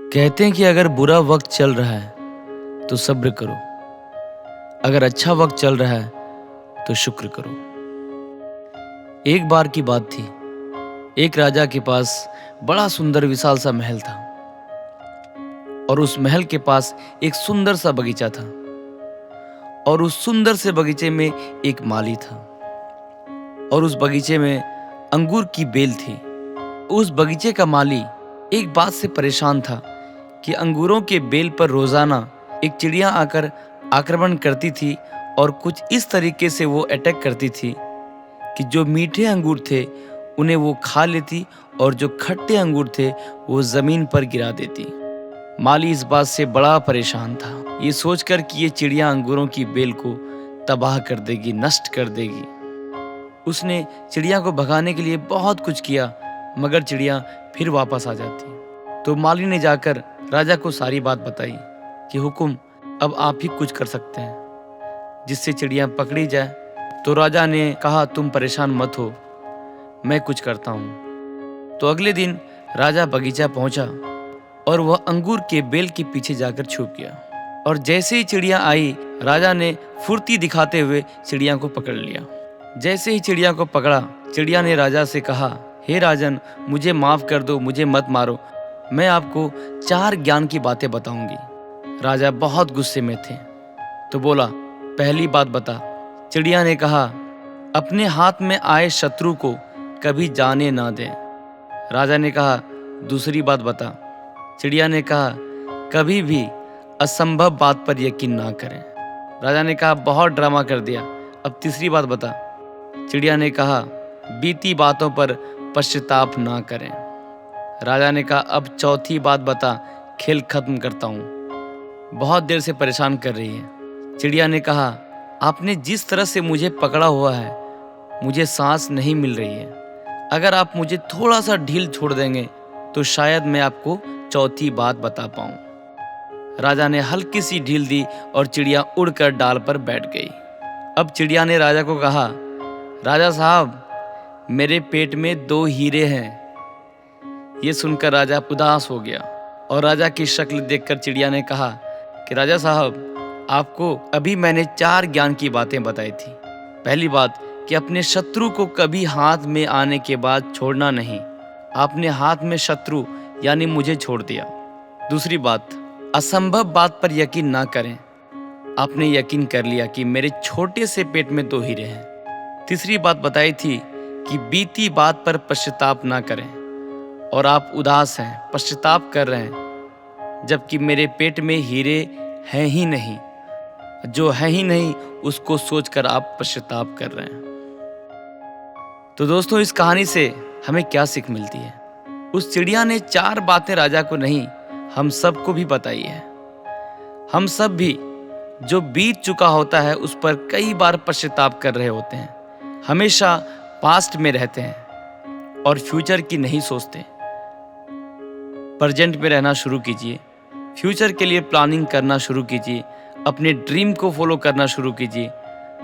कहते हैं कि अगर बुरा वक्त चल रहा है तो सब्र करो, अगर अच्छा वक्त चल रहा है तो शुक्र करो। एक बार की बात थी, एक राजा के पास बड़ा सुंदर विशाल सा महल था और उस महल के पास एक सुंदर सा बगीचा था और उस सुंदर से बगीचे में एक माली था और उस बगीचे में अंगूर की बेल थी। उस बगीचे का माली एक बात से परेशान था कि अंगूरों के बेल पर रोजाना एक चिड़िया आकर आक्रमण करती थी और कुछ इस तरीके से वो अटैक करती थी कि जो मीठे अंगूर थे उन्हें वो खा लेती और जो खट्टे अंगूर थे वो जमीन पर गिरा देती। माली इस बात से बड़ा परेशान था, ये सोचकर कि ये चिड़िया अंगूरों की बेल को तबाह कर देगी, नष्ट कर देगी। उसने चिड़िया को भगाने के लिए बहुत कुछ किया मगर चिड़िया फिर वापस आ जाती। तो माली ने जाकर राजा को सारी बात बताई कि हुकुम, अब आप ही कुछ कर सकते हैं जिससे चिड़िया पकड़ी जाए। तो राजा ने कहा, तुम परेशान मत हो, मैं कुछ करता हूँ। तो अगले दिन राजा बगीचा पहुंचा और वह अंगूर के बेल के पीछे जाकर छुप गया और जैसे ही चिड़िया आई राजा ने फुर्ती दिखाते हुए चिड़िया को पकड़ लिया। जैसे ही चिड़िया को पकड़ा, चिड़िया ने राजा से कहा, हे राजन, मुझे माफ कर दो, मुझे मत मारो, मैं आपको 4 ज्ञान की बातें बताऊंगी। राजा बहुत गुस्से में थे तो बोला, पहली बात बता। चिड़िया ने कहा, अपने हाथ में आए शत्रु को कभी जाने ना दें। राजा ने कहा, दूसरी बात बता। चिड़िया ने कहा, कभी भी असंभव बात पर यकीन ना करें। राजा ने कहा, बहुत ड्रामा कर दिया, अब तीसरी बात बता। चिड़िया ने कहा, बीती बातों पर पश्चाताप ना करें। राजा ने कहा, अब चौथी बात बता, खेल खत्म करता हूँ, बहुत देर से परेशान कर रही है। चिड़िया ने कहा, आपने जिस तरह से मुझे पकड़ा हुआ है मुझे सांस नहीं मिल रही है, अगर आप मुझे थोड़ा सा ढील छोड़ देंगे तो शायद मैं आपको चौथी बात बता पाऊँ। राजा ने हल्की सी ढील दी और चिड़िया उड़कर डाल पर बैठ गई। अब चिड़िया ने राजा को कहा, राजा साहब, मेरे पेट में 2 हीरे हैं। ये सुनकर राजा उदास हो गया और राजा की शक्ल देखकर चिड़िया ने कहा कि राजा साहब, आपको अभी मैंने 4 ज्ञान की बातें बताई थी। पहली बात कि अपने शत्रु को कभी हाथ में आने के बाद छोड़ना नहीं, आपने हाथ में शत्रु यानी मुझे छोड़ दिया। दूसरी बात, असंभव बात पर यकीन ना करें, आपने यकीन कर लिया कि मेरे छोटे से पेट में 2 हीरे हैं। तीसरी बात बताई थी कि बीती बात पर पश्चाताप ना करें और आप उदास हैं, पश्चाताप कर रहे हैं, जबकि मेरे पेट में हीरे हैं ही नहीं, जो है ही नहीं उसको सोचकर आप पश्चाताप कर रहे हैं। तो दोस्तों, इस कहानी से हमें क्या सीख मिलती है? उस चिड़िया ने 4 बातें राजा को नहीं, हम सबको भी बताई है। हम सब भी जो बीत चुका होता है उस पर कई बार पश्चाताप कर रहे होते हैं, हमेशा पास्ट में रहते हैं और फ्यूचर की नहीं सोचते। प्रेजेंट में रहना शुरू कीजिए, फ्यूचर के लिए प्लानिंग करना शुरू कीजिए, अपने ड्रीम को फॉलो करना शुरू कीजिए।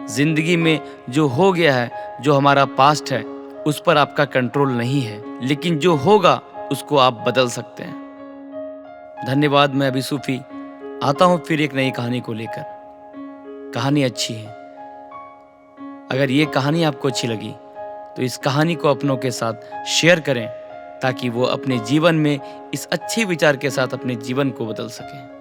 जिंदगी में जो हो गया है, जो हमारा पास्ट है, उस पर आपका कंट्रोल नहीं है, लेकिन जो होगा उसको आप बदल सकते हैं। धन्यवाद। मैं अभी सूफी आता हूँ फिर एक नई कहानी को लेकर। कहानी अच्छी है, अगर ये कहानी आपको अच्छी लगी तो इस कहानी को अपनों के साथ शेयर करें ताकि वो अपने जीवन में इस अच्छे विचार के साथ अपने जीवन को बदल सकें।